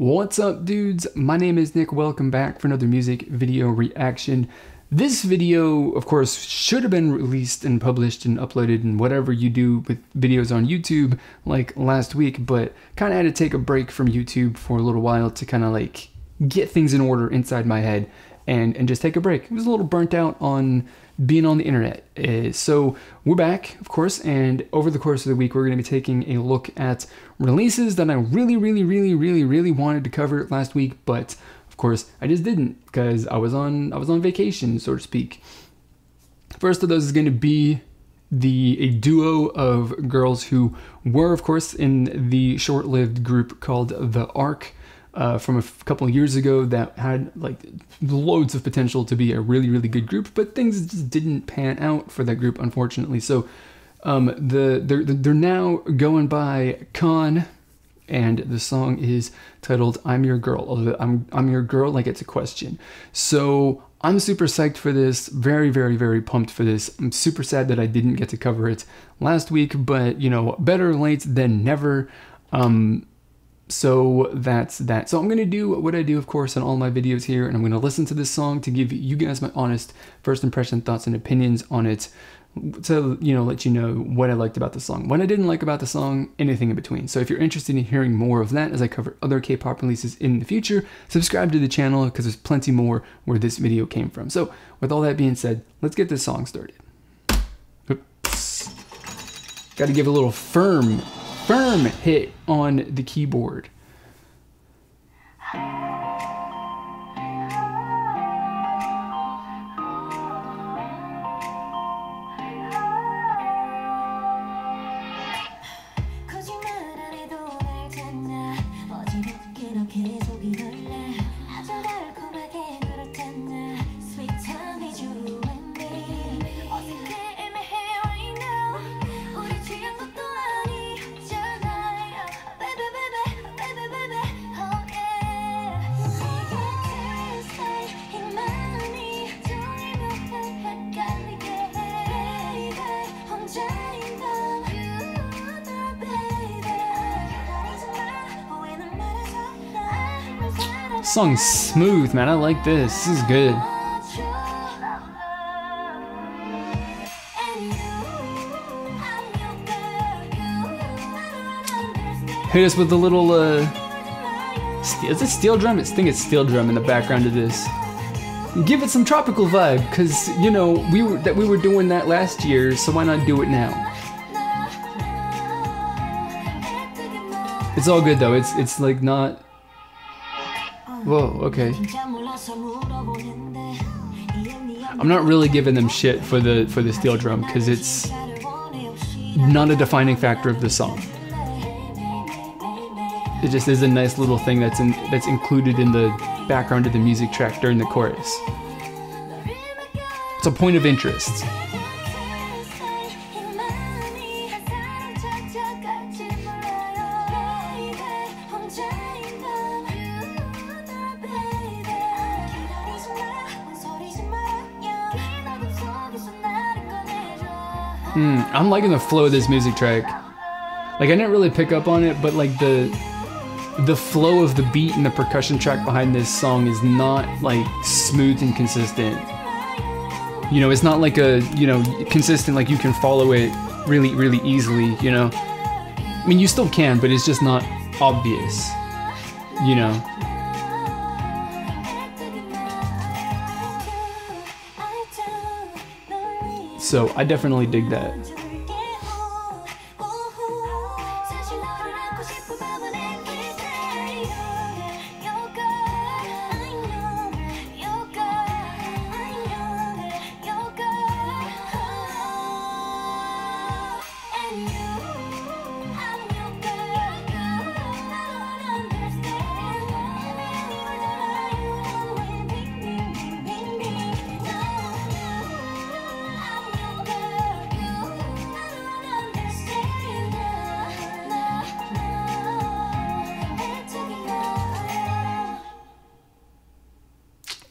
What's up, dudes? My name is Nick. Welcome back for another music video reaction. This video, of course, should have been released and published and uploaded and whatever you do with videos on YouTube like last week, but kind of had to take a break from YouTube for a little while to kind of like get things in order inside my head and just take a break. I was a little burnt out on being on the internet. So we're back, of course, and over the course of the week, we're going to be taking a look at releases that I really wanted to cover last week, but of course I just didn't because I was on vacation, so to speak. First of those is going to be a duo of girls who were, of course, in the short-lived group called The Ark. From a couple of years ago that had like loads of potential to be a really good group, but things just didn't pan out for that group, unfortunately. So they're now going by Khan, and the song is titled "I'm Your Girl." Although I'm your girl, like it's a question. So I'm super psyched for this, very pumped for this. I'm super sad that I didn't get to cover it last week, but you know, better late than never. So that's that. So I'm going to do what I do, of course, in all my videos here, and I'm going to listen to this song to give you guys my honest first impression, thoughts, and opinions on it, to, you know, let you know what I liked about the song, what I didn't like about the song, anything in between. So if you're interested in hearing more of that as I cover other K-pop releases in the future, subscribe to the channel because there's plenty more where this video came from. So with all that being said, let's get this song started. Oops. Got to give a little firm hit on the keyboard. Song's smooth, man. I like this. This is good. Hit us with the little is it steel drum? I think it's steel drum in the background of this. Give it some tropical vibe, cause you know we were doing that last year, so why not do it now? It's all good though. It's like not. Whoa, okay. I'm not really giving them shit for the steel drum because it's not a defining factor of the song. It just is a nice little thing that's included in the background of the music track during the chorus. It's a point of interest. I'm liking the flow of this music track. Like, I didn't really pick up on it, but like the flow of the beat and the percussion track behind this song is not like smooth and consistent. You know, it's not like a, you know, consistent, like you can follow it really easily, you know. I mean, you still can, but it's just not obvious, you know. So I definitely dig that.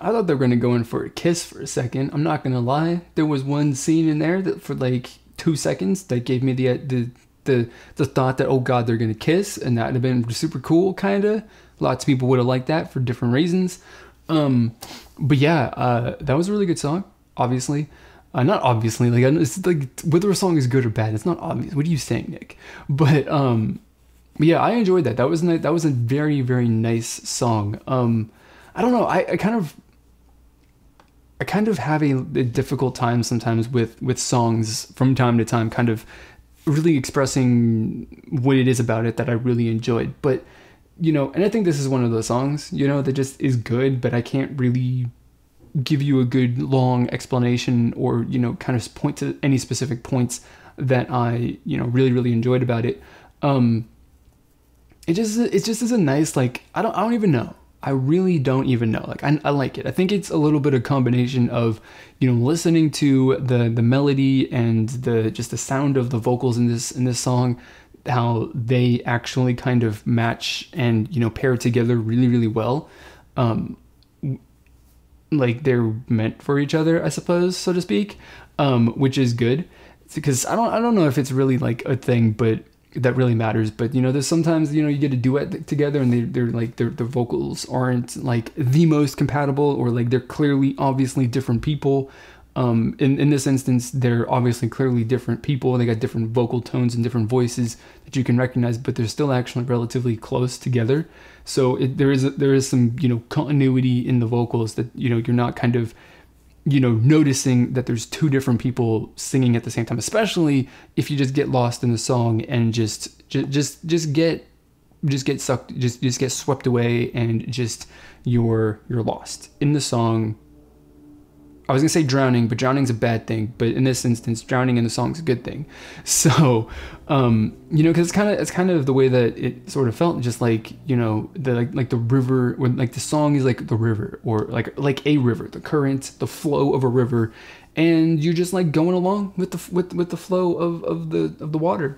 I thought they were gonna go in for a kiss for a second. I'm not gonna lie. There was one scene in there that for like 2 seconds that gave me the the thought that, oh God, they're gonna kiss, and that would have been super cool, kinda. Lots of people would have liked that for different reasons. But yeah, that was a really good song, obviously. Not obviously, like, it's like whether a song is good or bad, it's not obvious. What are you saying, Nick? But yeah, I enjoyed that. That was nice. That was a very, very nice song. I don't know. I kind of have a difficult time sometimes with songs from time to time, kind of really expressing what it is about it that I really enjoyed. But, you know, and I think this is one of those songs, you know, that just is good, but I can't really give you a good long explanation or, you know, kind of point to any specific points that I, you know, really, really enjoyed about it. It just is a nice, like, I don't even know. I really don't even know. Like, I like it. I think it's a little bit of combination of, you know, listening to the melody and the sound of the vocals in this song, how they actually kind of match and, you know, pair together really, really well. Like they're meant for each other, I suppose, so to speak, which is good. Because I don't know if it's really like a thing, but that really matters. But, you know, there's sometimes, you know, you get a duet together and they're like their vocals aren't like the most compatible, or like they're clearly obviously different people. In this instance, they're obviously clearly different people. They got different vocal tones and different voices that you can recognize, but they're still actually relatively close together. So there is some, you know, continuity in the vocals that, you know, you're not kind of, you know, noticing that there's two different people singing at the same time, especially if you just get lost in the song and just get sucked, just get swept away, and just you're lost in the song. I was gonna say drowning, but drowning's a bad thing. But in this instance, drowning in the song's a good thing. So, you know, because it's kind of the way that it sort of felt, just like, you know, the like the river, when like the song is like the river, or like a river, the current, the flow of a river, and you're just like going along with the flow of the water.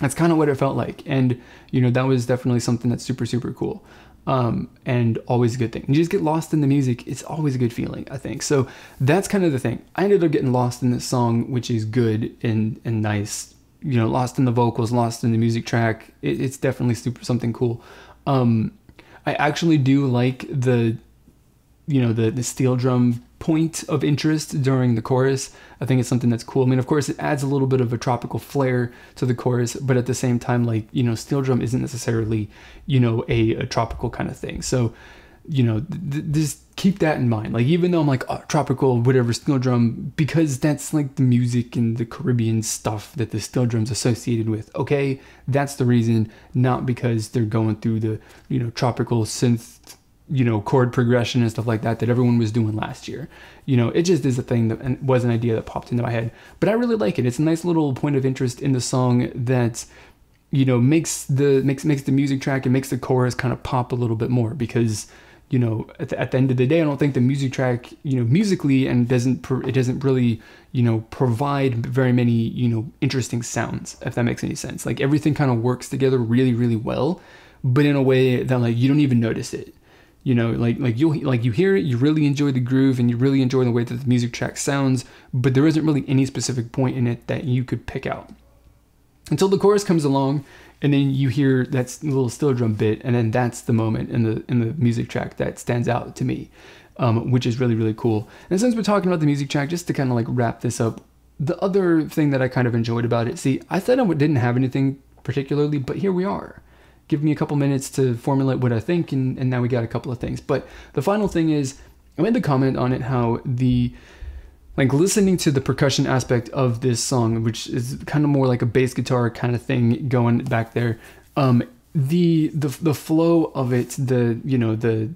That's kind of what it felt like, and you know, that was definitely something that's super, super cool. And always a good thing. You just get lost in the music. It's always a good feeling, I think. So that's kind of the thing. I ended up getting lost in this song, which is good and nice. You know, lost in the vocals, lost in the music track. It's definitely something cool. I actually do like the steel drum point of interest during the chorus. I think it's something that's cool. I mean, of course, it adds a little bit of a tropical flair to the chorus, but at the same time, like, you know, steel drum isn't necessarily, you know, a tropical kind of thing. So, you know, just keep that in mind. Like, even though I'm like, oh, tropical, whatever, steel drum, because that's like the music and the Caribbean stuff that the steel drum's associated with. Okay, that's the reason, not because they're going through the, you know, tropical synth, you know, chord progression and stuff like that everyone was doing last year. You know, it just is a thing that, and was an idea that popped into my head. But I really like it. It's a nice little point of interest in the song that, you know, makes the music track and makes the chorus kind of pop a little bit more, because, you know, at the end of the day, I don't think the music track, you know, musically, and it doesn't really, you know, provide very many, you know, interesting sounds, if that makes any sense. Like, everything kind of works together really, really well, but in a way that, like, you don't even notice it. You know, like you hear it, you really enjoy the groove, and you really enjoy the way that the music track sounds, but there isn't really any specific point in it that you could pick out until the chorus comes along, and then you hear that little steel drum bit, and then that's the moment in the music track that stands out to me, which is really, really cool. And since we're talking about the music track, just to kind of like wrap this up, the other thing that I kind of enjoyed about it, see, I said I didn't have anything particularly, but here we are. Give me a couple minutes to formulate what I think, and now we got a couple of things. But the final thing is, I made the comment on it how listening to the percussion aspect of this song, which is kind of more like a bass guitar kind of thing going back there, the flow of it, the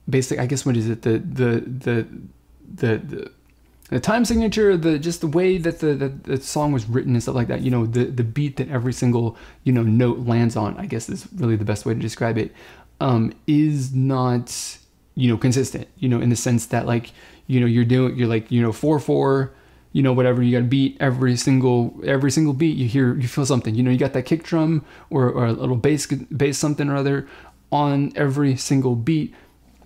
basic, I guess, what is it, the time signature, just the way that the song was written and stuff like that, you know, the beat that every single, you know, note lands on, I guess is really the best way to describe it, is not, you know, consistent, you know, in the sense that, like, you know, you're like, you know, 4/4, you know, whatever, you got to beat every single beat you feel something, you know, you got that kick drum or a little bass something or other on every single beat.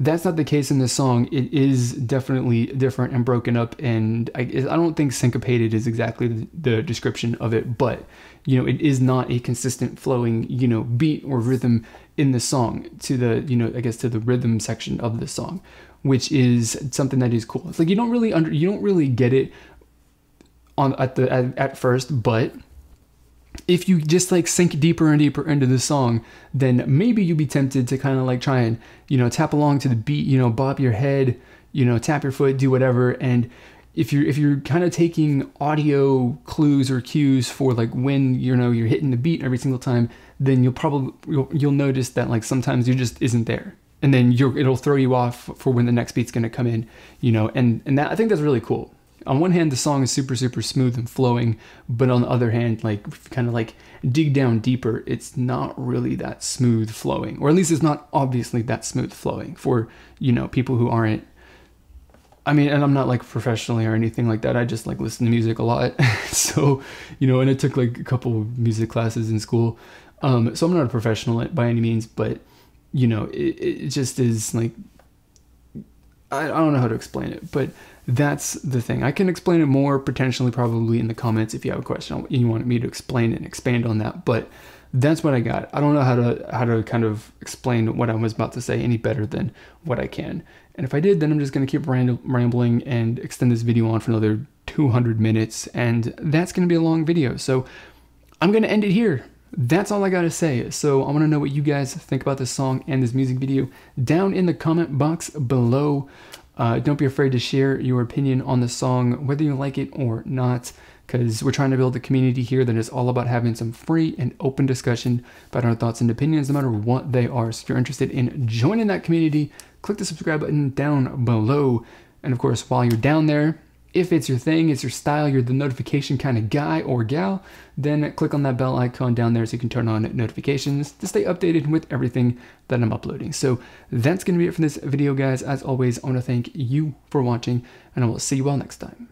That's not the case in this song. It is definitely different and broken up, and I don't think syncopated is exactly the description of it, but you know, it is not a consistent flowing, you know, beat or rhythm in the song to the, you know, I guess to the rhythm section of the song, which is something that is cool. It's like you don't really get it on at first, but if you just like sink deeper and deeper into the song, then maybe you'd be tempted to kind of like try and, you know, tap along to the beat, you know, bob your head, you know, tap your foot, do whatever. And if you're kind of taking audio clues or cues for like when, you know, you're hitting the beat every single time, then you'll notice that like sometimes you just isn't there. And then it'll throw you off for when the next beat's going to come in, you know, and that, I think that's really cool. On one hand, the song is super, super smooth and flowing, but on the other hand, like kind of like dig down deeper, it's not really that smooth flowing, or at least it's not obviously that smooth flowing for, you know, people who aren't, I mean, and I'm not like professionally or anything like that. I just like listen to music a lot. So, you know, and I took like a couple of music classes in school. So I'm not a professional by any means, but you know, it just is like, I don't know how to explain it, but that's the thing. I can explain it more potentially probably in the comments if you have a question you want me to explain and expand on that, but that's what I got. I don't know how to kind of explain what I was about to say any better than what I can. And if I did, then I'm just going to keep rambling and extend this video on for another 200 minutes, and that's going to be a long video. So I'm going to end it here. That's all I got to say. So I want to know what you guys think about this song and this music video down in the comment box below. Don't be afraid to share your opinion on the song, whether you like it or not, because we're trying to build a community here that is all about having some free and open discussion about our thoughts and opinions, no matter what they are. So if you're interested in joining that community, click the subscribe button down below. And of course, while you're down there, if it's your thing, it's your style, you're the notification kind of guy or gal, then click on that bell icon down there so you can turn on notifications to stay updated with everything that I'm uploading. So that's going to be it for this video, guys. As always, I want to thank you for watching, and I will see you all next time.